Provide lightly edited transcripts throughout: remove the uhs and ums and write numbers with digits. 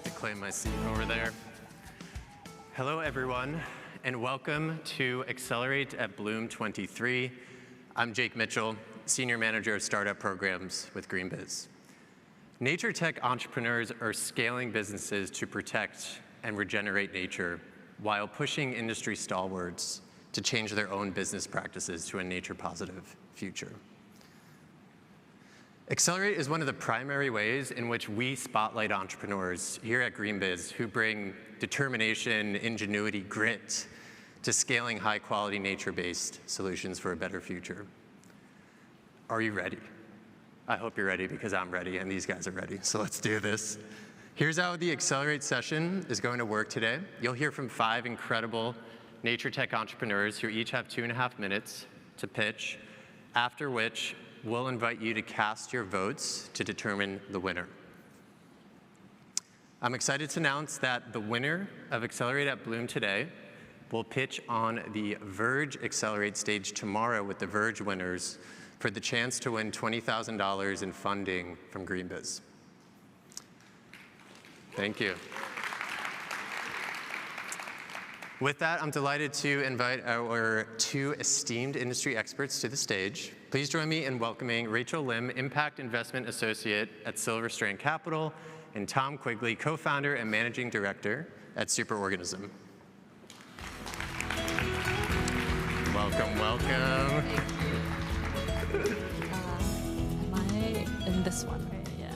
to claim my seat over there. Hello, everyone, and welcome to Accelerate at Bloom 23. I'm Jake Mitchell, Senior Manager of Startup Programs with GreenBiz. Nature tech entrepreneurs are scaling businesses to protect and regenerate nature while pushing industry stalwarts to change their own business practices to a nature-positive future. Accelerate is one of the primary ways in which we spotlight entrepreneurs here at GreenBiz who bring determination, ingenuity, grit to scaling high-quality nature-based solutions for a better future. Are you ready? I hope you're ready because I'm ready and these guys are ready, so let's do this. Here's how the Accelerate session is going to work today. You'll hear from 5 incredible nature tech entrepreneurs who each have 2.5 minutes to pitch, after which we'll invite you to cast your votes to determine the winner. I'm excited to announce that the winner of Accelerate at Bloom today will pitch on the Verge Accelerate stage tomorrow with the Verge winners for the chance to win $20,000 in funding from GreenBiz. Thank you. With that, I'm delighted to invite our 2 esteemed industry experts to the stage. Please join me in welcoming Rachel Lim, Impact Investment Associate at Silver Strand Capital, and Tom Quigley, Co-founder and Managing Director at Superorganism. Welcome, welcome. Am I in this one, right? Yeah.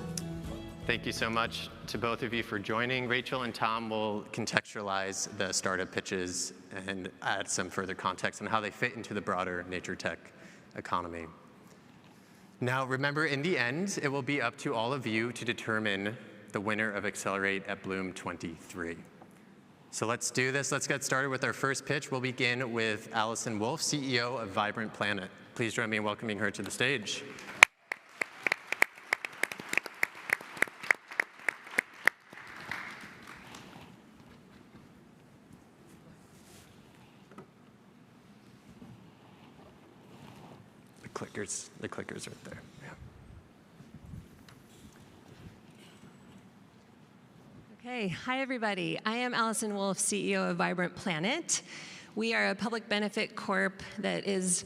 Thank you so much to both of you for joining. Rachel and Tom will contextualize the startup pitches and add some further context on how they fit into the broader nature tech economy. Now, remember, in the end, it will be up to all of you to determine the winner of Accelerate at Bloom 23. So let's do this. Let's get started with our first pitch. We'll begin with Allison Wolf, CEO of Vibrant Planet. Please join me in welcoming her to the stage. The clicker's right there. Yeah. Okay, hi everybody. I am Allison Wolf, CEO of Vibrant Planet. We are a public benefit corp that is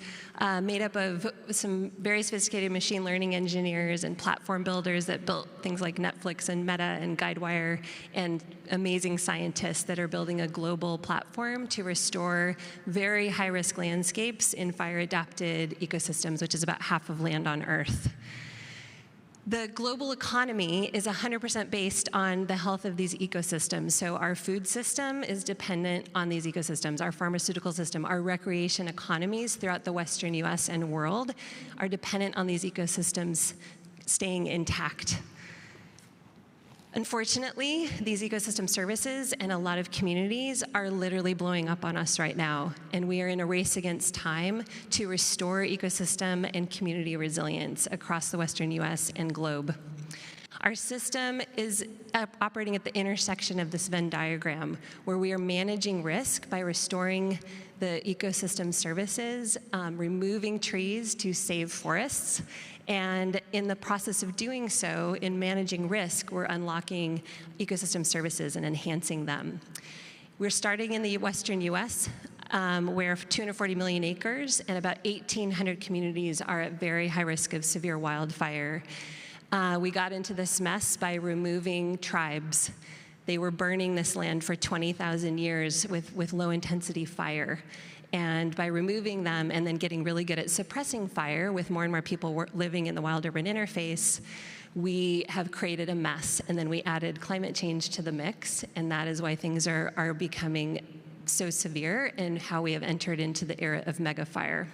made up of some very sophisticated machine learning engineers and platform builders that built things like Netflix and Meta and Guidewire, and amazing scientists that are building a global platform to restore very high-risk landscapes in fire-adapted ecosystems, which is about half of land on Earth. The global economy is 100% based on the health of these ecosystems. So our food system is dependent on these ecosystems. Our pharmaceutical system, our recreation economies throughout the Western US and world are dependent on these ecosystems staying intact. Unfortunately, these ecosystem services and a lot of communities are literally blowing up on us right now, and we are in a race against time to restore ecosystem and community resilience across the Western US and globe. Our system is operating at the intersection of this Venn diagram, where we are managing risk by restoring the ecosystem services, removing trees to save forests, and in the process of doing so, in managing risk, we're unlocking ecosystem services and enhancing them. We're starting in the Western US, where 240 million acres and about 1,800 communities are at very high risk of severe wildfire. We got into this mess by removing tribes. They were burning this land for 20,000 years with low-intensity fire. And by removing them and then getting really good at suppressing fire with more and more people living in the wild-urban interface, we have created a mess. And then we added climate change to the mix, and that is why things are becoming so severe and how we have entered into the era of megafire.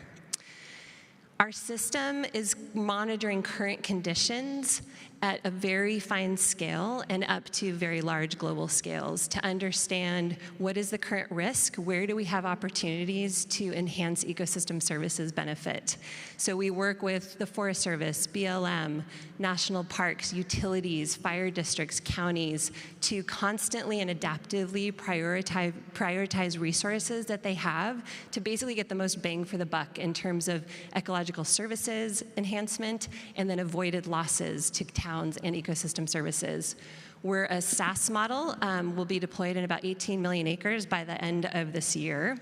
Our system is monitoring current conditions at a very fine scale and up to very large global scales to understand what is the current risk, where do we have opportunities to enhance ecosystem services benefit. So we work with the Forest Service, BLM, national parks, utilities, fire districts, counties to constantly and adaptively prioritize resources that they have to basically get the most bang for the buck in terms of ecological services enhancement and then avoided losses to towns and ecosystem services. We're a SaaS model. Will be deployed in about 18 million acres by the end of this year.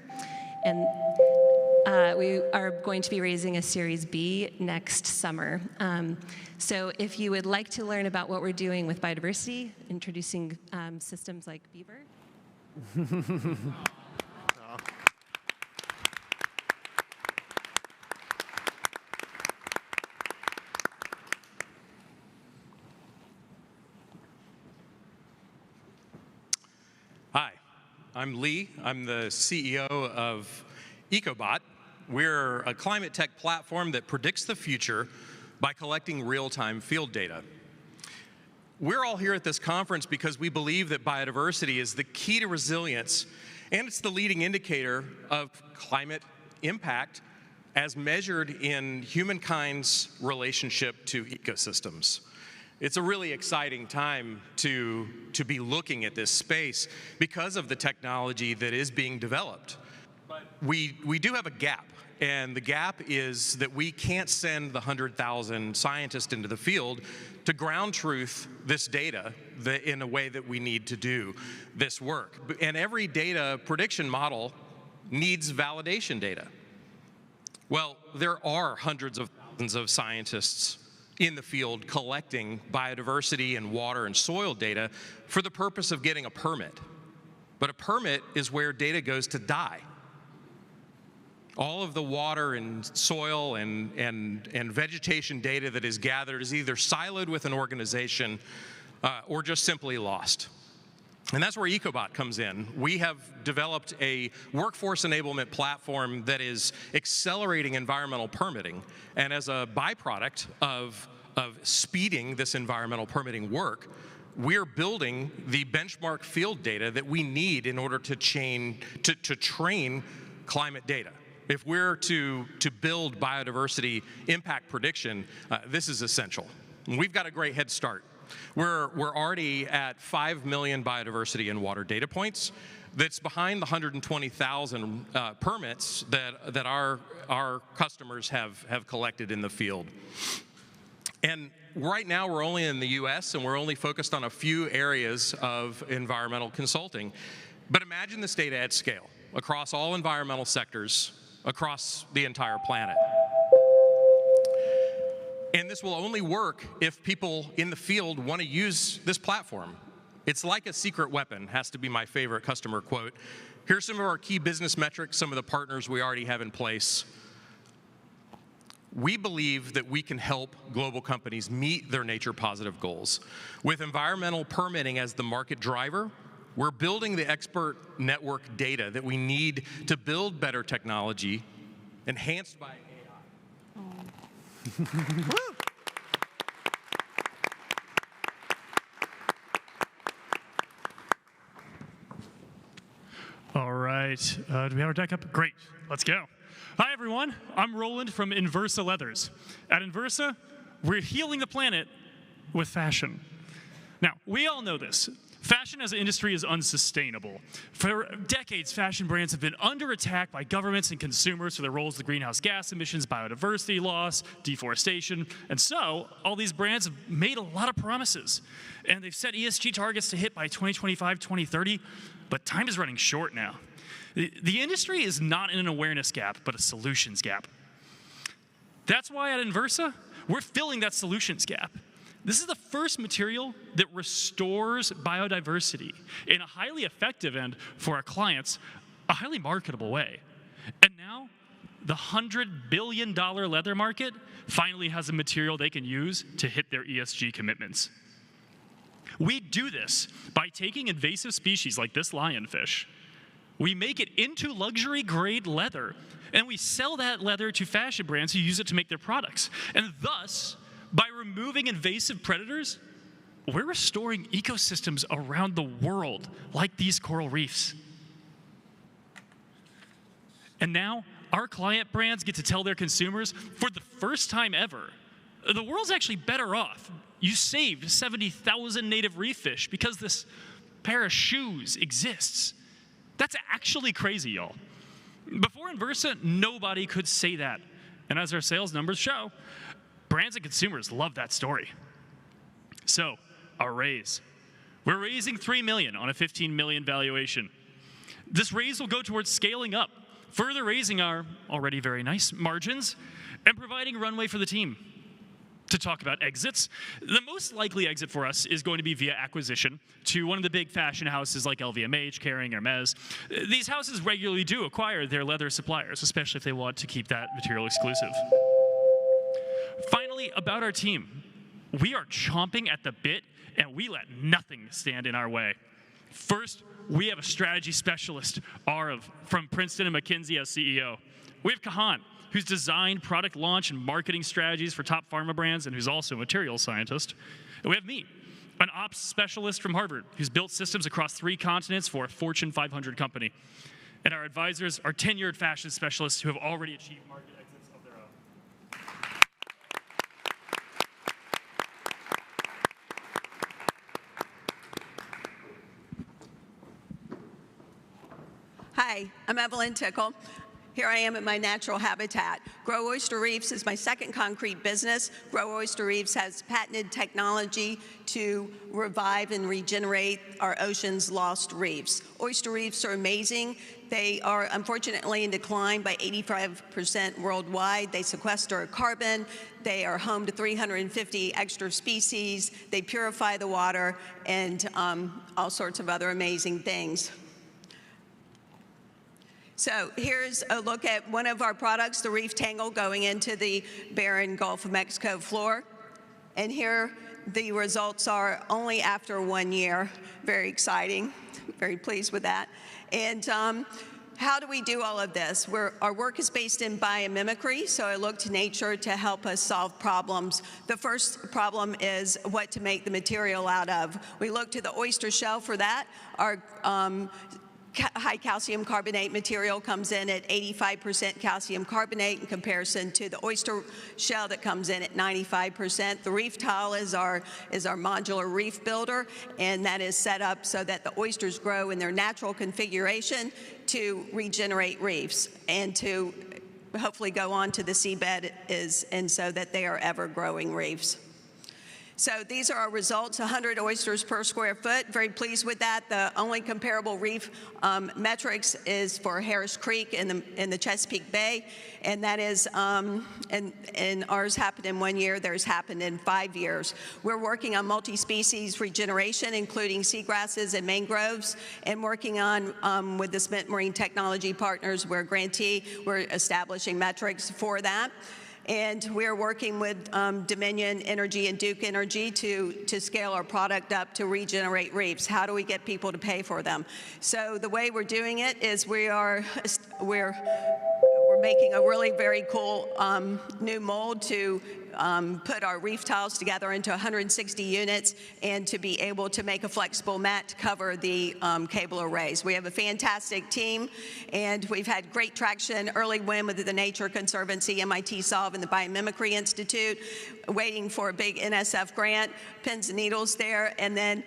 And we are going to be raising a Series B next summer. So if you would like to learn about what we're doing with biodiversity, introducing systems like Beaver. Hi, I'm Lee. I'm the CEO of EcoBot. We're a climate tech platform that predicts the future by collecting real-time field data. We're all here at this conference because we believe that biodiversity is the key to resilience, and it's the leading indicator of climate impact as measured in humankind's relationship to ecosystems. It's a really exciting time to be looking at this space because of the technology that is being developed. But we do have a gap, and the gap is that we can't send the 100,000 scientists into the field to ground truth this data in a way that we need to do this work. And every data prediction model needs validation data. Well, there are hundreds of thousands of scientists in the field collecting biodiversity and water and soil data for the purpose of getting a permit. But a permit is where data goes to die. All of the water and soil and vegetation data that is gathered is either siloed with an organization or just simply lost. And that's where EcoBot comes in. We have developed a workforce enablement platform that is accelerating environmental permitting. And as a byproduct of speeding this environmental permitting work, we're building the benchmark field data that we need in order to train climate data. If we're to build biodiversity impact prediction, this is essential. And we've got a great head start. We're already at 5 million biodiversity and water data points. That's behind the 120,000 permits that our customers have collected in the field. And right now we're only in the US and we're only focused on a few areas of environmental consulting. But imagine this data at scale across all environmental sectors across the entire planet. And this will only work if people in the field want to use this platform. It's like a secret weapon, has to be my favorite customer quote. Here's some of our key business metrics, some of the partners we already have in place. We believe that we can help global companies meet their nature positive goals. With environmental permitting as the market driver, we're building the expert network data that we need to build better technology enhanced by AI. All right, do we have our deck up? Great, let's go. Hi everyone, I'm Roland from Inversa Leathers. At Inversa, we're healing the planet with fashion. Now, we all know this. Fashion as an industry is unsustainable. For decades, fashion brands have been under attack by governments and consumers for their roles in greenhouse gas emissions, biodiversity loss, deforestation. And so, all these brands have made a lot of promises. And they've set ESG targets to hit by 2025, 2030, but time is running short now. The industry is not in an awareness gap, but a solutions gap. That's why at Inversa, we're filling that solutions gap. This is the first material that restores biodiversity in a highly effective and, for our clients, a highly marketable way. And now, the $100 billion leather market finally has a material they can use to hit their ESG commitments. We do this by taking invasive species like this lionfish. We make it into luxury-grade leather, and we sell that leather to fashion brands who use it to make their products. And thus, by removing invasive predators, we're restoring ecosystems around the world, like these coral reefs. And now, our client brands get to tell their consumers, for the first time ever, the world's actually better off. You saved 70,000 native reef fish because this pair of shoes exists. That's actually crazy, y'all. Before Inversa, nobody could say that. And as our sales numbers show, brands and consumers love that story. So, our raise. We're raising $3 million on a $15 million valuation. This raise will go towards scaling up, further raising our already very nice margins, and providing runway for the team. To talk about exits, the most likely exit for us is going to be via acquisition to one of the big fashion houses like LVMH, Kering, Hermes. These houses regularly do acquire their leather suppliers, especially if they want to keep that material exclusive. Finally, about our team. We are chomping at the bit, and we let nothing stand in our way. First, we have a strategy specialist, Arav, from Princeton and McKinsey as CEO. We have Kahan, who's designed product launch and marketing strategies for top pharma brands and who's also a materials scientist. And we have me, an ops specialist from Harvard, who's built systems across 3 continents for a Fortune 500 company. And our advisors are tenured fashion specialists who have already achieved market exits of their own. Hi, I'm Evelyn Tickle. Here I am in my natural habitat. Grow Oyster Reefs is my second concrete business. Grow Oyster Reefs has patented technology to revive and regenerate our ocean's lost reefs. Oyster reefs are amazing. They are unfortunately in decline by 85% worldwide. They sequester carbon. They are home to 350 extra species. They purify the water and all sorts of other amazing things. So here's a look at one of our products, the Reef Tangle, going into the barren Gulf of Mexico floor. And here the results are only after 1 year. Very exciting, very pleased with that. And how do we do all of this? Our work is based in biomimicry, so I look to nature to help us solve problems. The first problem is what to make the material out of. We look to the oyster shell for that. Our high calcium carbonate material comes in at 85% calcium carbonate in comparison to the oyster shell that comes in at 95%. The reef tile is our modular reef builder, and that is set up so that the oysters grow in their natural configuration to regenerate reefs and to hopefully go on to the seabed and so that they are ever-growing reefs. So these are our results, 100 oysters per square foot. Very pleased with that. The only comparable reef metrics is for Harris Creek in the Chesapeake Bay, and that is, and ours happened in 1 year, theirs happened in 5 years. We're working on multi-species regeneration, including seagrasses and mangroves, and working on, with the Smith Marine Technology Partners, we're a grantee, we're establishing metrics for that. And we're working with Dominion Energy and Duke Energy to scale our product up to regenerate reefs. How do we get people to pay for them? So the way we're doing it is we're making a really very cool new mold to put our reef tiles together into 160 units and to be able to make a flexible mat to cover the cable arrays. We have a fantastic team, and we've had great traction, early win with the Nature Conservancy, MIT Solve, and the Biomimicry Institute, waiting for a big NSF grant, pins and needles there, and then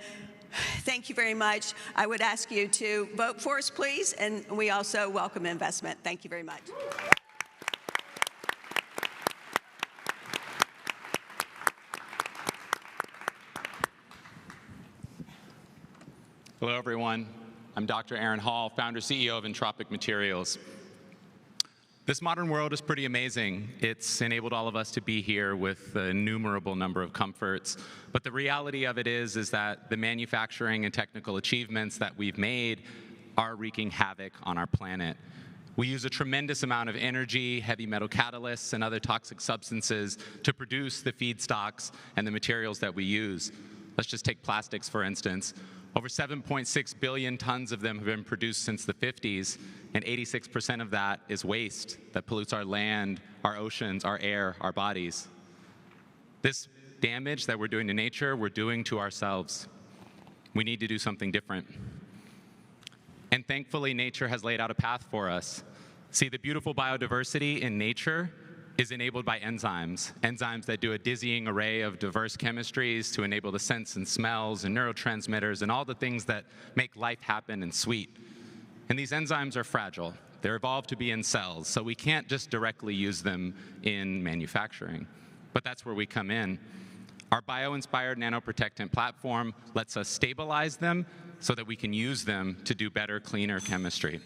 thank you very much. I would ask you to vote for us, please, and we also welcome investment. Thank you very much. Hello, everyone. I'm Dr. Aaron Hall, founder CEO of Entropic Materials. This modern world is pretty amazing. It's enabled all of us to be here with an innumerable number of comforts. But the reality of it is that the manufacturing and technical achievements that we've made are wreaking havoc on our planet. We use a tremendous amount of energy, heavy metal catalysts, and other toxic substances to produce the feedstocks and the materials that we use. Let's just take plastics, for instance. Over 7.6 billion tons of them have been produced since the 50s, and 86% of that is waste that pollutes our land, our oceans, our air, our bodies. This damage that we're doing to nature, we're doing to ourselves. We need to do something different. And thankfully, nature has laid out a path for us. See, the beautiful biodiversity in nature is enabled by enzymes that do a dizzying array of diverse chemistries to enable the scents and smells and neurotransmitters and all the things that make life happen and sweet. And these enzymes are fragile. They're evolved to be in cells, so we can't just directly use them in manufacturing. But that's where we come in. Our bio-inspired nanoprotectant platform lets us stabilize them so that we can use them to do better, cleaner chemistry.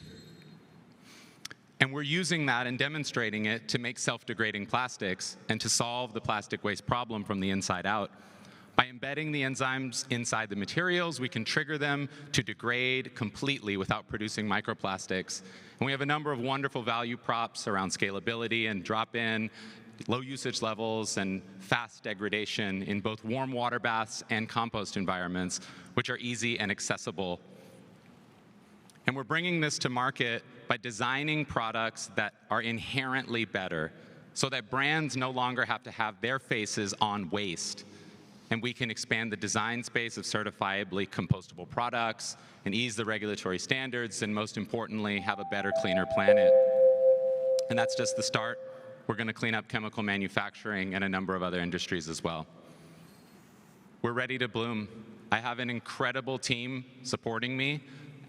And we're using that and demonstrating it to make self-degrading plastics and to solve the plastic waste problem from the inside out. By embedding the enzymes inside the materials, we can trigger them to degrade completely without producing microplastics. And we have a number of wonderful value props around scalability and drop-in, low usage levels, and fast degradation in both warm water baths and compost environments, which are easy and accessible. And we're bringing this to market by designing products that are inherently better so that brands no longer have to have their faces on waste. And we can expand the design space of certifiably compostable products and ease the regulatory standards, and most importantly, have a better, cleaner planet. And that's just the start. We're going to clean up chemical manufacturing and a number of other industries as well. We're ready to bloom. I have an incredible team supporting me.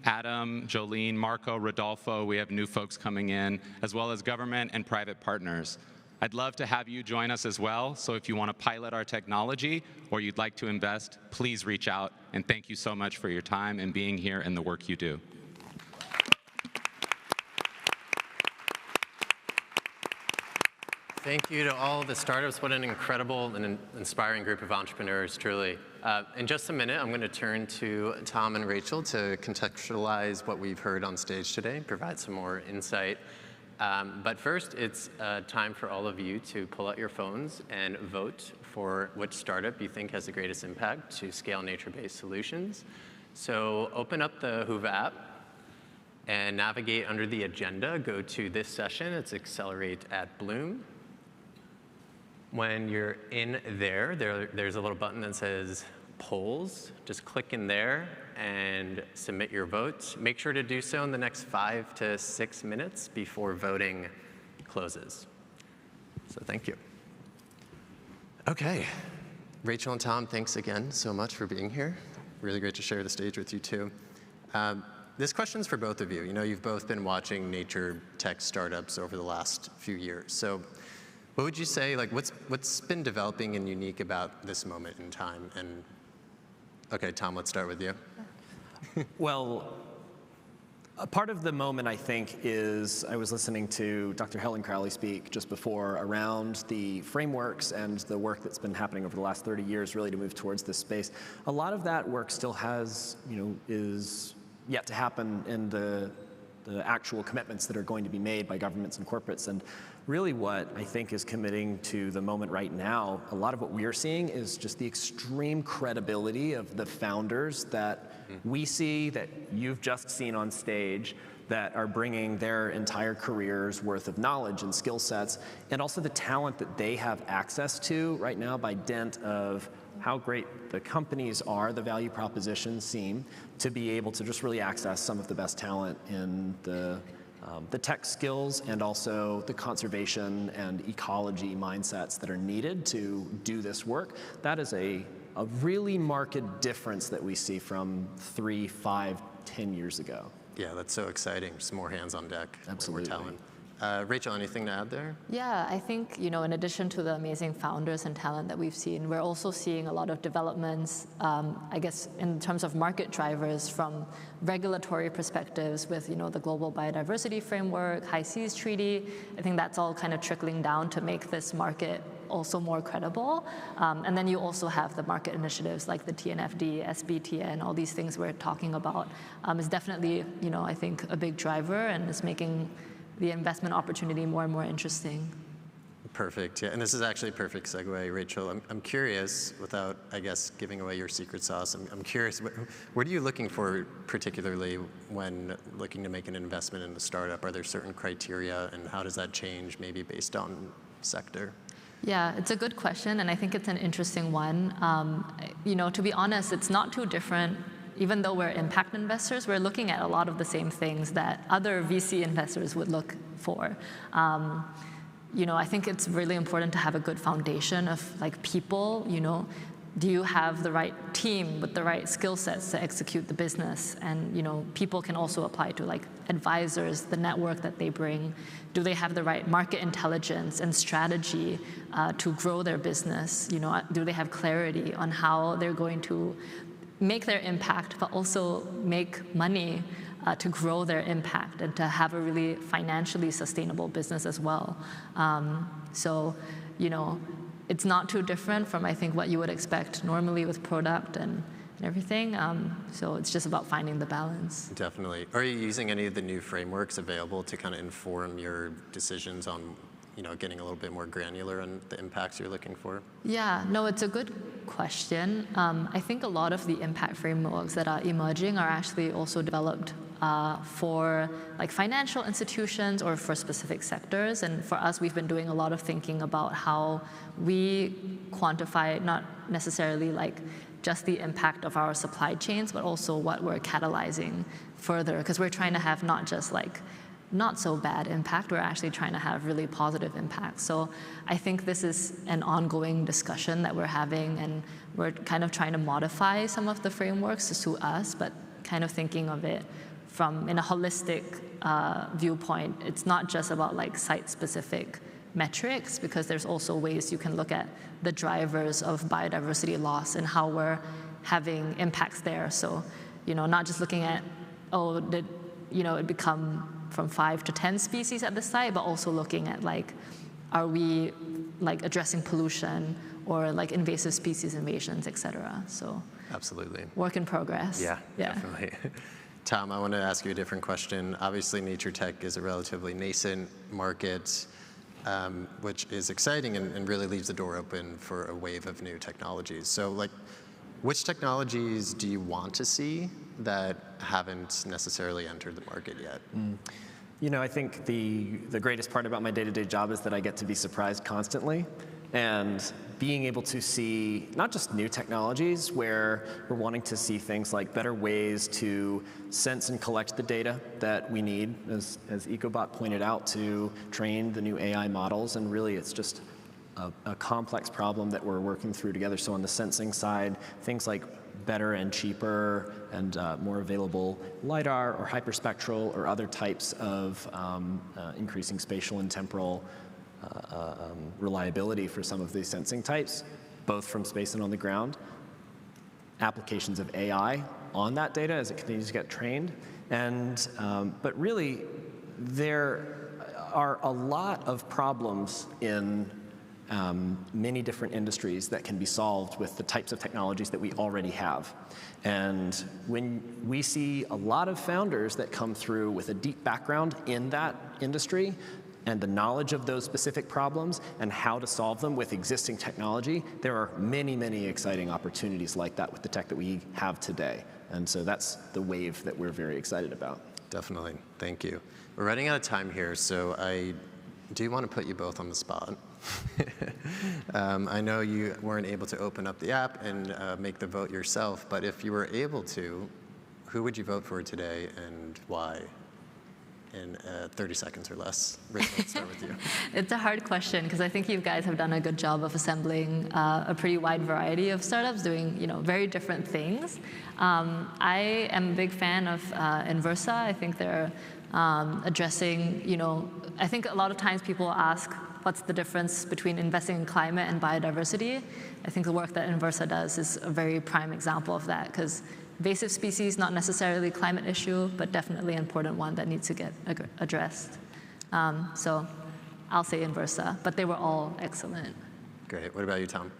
Adam, Jolene, Marco, Rodolfo, we have new folks coming in, as well as government and private partners. I'd love to have you join us as well, so if you want to pilot our technology or you'd like to invest, please reach out, and thank you so much for your time and being here and the work you do. Thank you to all the startups. What an incredible and inspiring group of entrepreneurs, truly. In just a minute, I'm going to turn to Tom and Rachel to contextualize what we've heard on stage today, provide some more insight. But first, it's time for all of you to pull out your phones and vote for which startup you think has the greatest impact to scale nature-based solutions. So open up the Whova app and navigate under the agenda. Go to this session. It's Accelerate at Bloom. When you're in there's a little button that says polls. Just click in there and submit your vote. Make sure to do so in the next 5 to 6 minutes before voting closes. So thank you. Okay, Rachel and Tom, thanks again so much for being here. Really great to share the stage with you too. This question's for both of you. You know, you've both been watching nature tech startups over the last few years. So what would you say, like, what's been developing and unique about this moment in time? And okay, Tom, let's start with you. Well, a part of the moment, I think, is I was listening to Dr. Helen Crowley speak just before around the frameworks and the work that's been happening over the last 30 years really to move towards this space. A lot of that work still has, is yet to happen in the actual commitments that are going to be made by governments and corporates. And really what I think is committing to the moment right now, a lot of what we are seeing is just the extreme credibility of the founders that we see, that you've just seen on stage, that are bringing their entire careers worth of knowledge and skill sets, and also the talent that they have access to right now by dint of how great the companies are, the value propositions seem, to be able to just really access some of the best talent in the tech skills and also the conservation and ecology mindsets that are needed to do this work. That is a really marked difference that we see from 3, 5, 10 years ago. Yeah, that's so exciting. Just more hands on deck. Absolutely. More talent. Rachel, anything to add there? Yeah, I think, in addition to the amazing founders and talent that we've seen, we're also seeing a lot of developments, I guess, in terms of market drivers from regulatory perspectives with, the Global Biodiversity Framework, High Seas Treaty. I think that's all kind of trickling down to make this market also more credible. And then you also have the market initiatives like the TNFD, SBTN, all these things we're talking about is definitely, I think a big driver and is making the investment opportunity more and more interesting. Perfect. Yeah, and this is actually a perfect segue, Rachel. I'm curious, without, I guess, giving away your secret sauce, I'm curious, what are you looking for particularly when looking to make an investment in the startup? Are there certain criteria, and how does that change maybe based on sector? Yeah, it's a good question, and I think it's an interesting one. To be honest, it's not too different. Even though we're impact investors, we're looking at a lot of the same things that other VC investors would look for. I think it's really important to have a good foundation of people, do you have the right team with the right skill sets to execute the business? And people can also apply to like advisors, the network that they bring. Do they have the right market intelligence and strategy to grow their business? Do they have clarity on how they're going to make their impact, but also make money to grow their impact and to have a really financially sustainable business as well? So, it's not too different from, I think, what you would expect normally with product and everything. So it's just about finding the balance. Definitely. Are you using any of the new frameworks available to kind of inform your decisions on, getting a little bit more granular on the impacts you're looking for? Yeah, no, it's a good question. I think a lot of the impact frameworks that are emerging are actually also developed for like financial institutions or for specific sectors. And for us, we've been doing a lot of thinking about how we quantify not necessarily like just the impact of our supply chains, but also what we're catalyzing further. Because we're trying to have not just like not so bad impact, we're actually trying to have really positive impact. So I think this is an ongoing discussion that we're having, and we're kind of trying to modify some of the frameworks to suit us, but kind of thinking of it from in a holistic viewpoint. It's not just about like site-specific metrics, because there's also ways you can look at the drivers of biodiversity loss and how we're having impacts there. So, not just looking at, did it become from 5 to 10 species at the site, but also looking at like, are we like addressing pollution or like invasive species invasions, et cetera. So absolutely. Work in progress. Yeah. Definitely. Tom, I want to ask you a different question. Obviously, nature tech is a relatively nascent market, which is exciting and really leaves the door open for a wave of new technologies. So like, which technologies do you want to see that haven't necessarily entered the market yet? I think the greatest part about my day-to-day job is that I get to be surprised constantly. And being able to see not just new technologies, where we're wanting to see things like better ways to sense and collect the data that we need, as EcoBot pointed out, to train the new AI models. And really, it's just a complex problem that we're working through together. So on the sensing side, things like better and cheaper and more available LiDAR or hyperspectral or other types of increasing spatial and temporal reliability for some of these sensing types, both from space and on the ground. Applications of AI on that data as it continues to get trained. And, but really, there are a lot of problems in many different industries that can be solved with the types of technologies that we already have. And when we see a lot of founders that come through with a deep background in that industry, and the knowledge of those specific problems and how to solve them with existing technology, there are many, many exciting opportunities like that with the tech that we have today. And so that's the wave that we're very excited about. Definitely. Thank you. We're running out of time here, so I do want to put you both on the spot. I know you weren't able to open up the app and make the vote yourself, but if you were able to, who would you vote for today and why? In 30 seconds or less. Rachel, let's start with you. It's a hard question, because I think you guys have done a good job of assembling a pretty wide variety of startups doing very different things. I am a big fan of Inversa. I think they're addressing, I think a lot of times people ask, what's the difference between investing in climate and biodiversity? I think the work that Inversa does is a very prime example of that, because invasive species, not necessarily a climate issue, but definitely an important one that needs to get addressed. So I'll say Inversa, but they were all excellent. Great. What about you, Tom?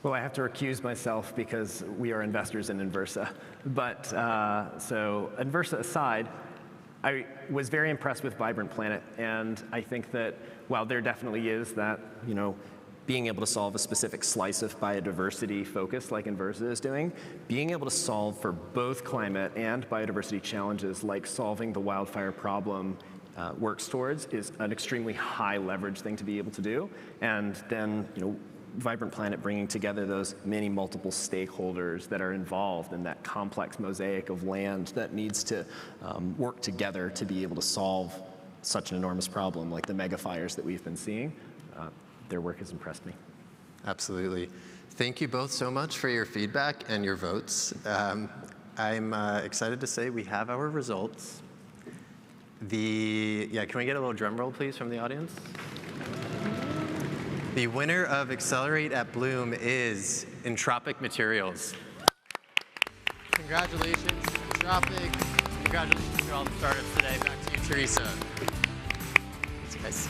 Well, I have to recuse myself because we are investors in Inversa. But so Inversa aside, I was very impressed with Vibrant Planet, and I think that while there definitely is that, being able to solve a specific slice of biodiversity focus like Inversa is doing, being able to solve for both climate and biodiversity challenges like solving the wildfire problem works towards is an extremely high leverage thing to be able to do. And then, Vibrant Planet bringing together those many multiple stakeholders that are involved in that complex mosaic of land that needs to work together to be able to solve such an enormous problem like the mega fires that we've been seeing. Their work has impressed me. Absolutely. Thank you both so much for your feedback and your votes. I'm excited to say we have our results. Can we get a little drum roll, please, from the audience? The winner of Accelerate at Bloom is Entropic Materials. Congratulations, Entropic. Congratulations to all the startups today. Back to you, Teresa. Thanks, guys.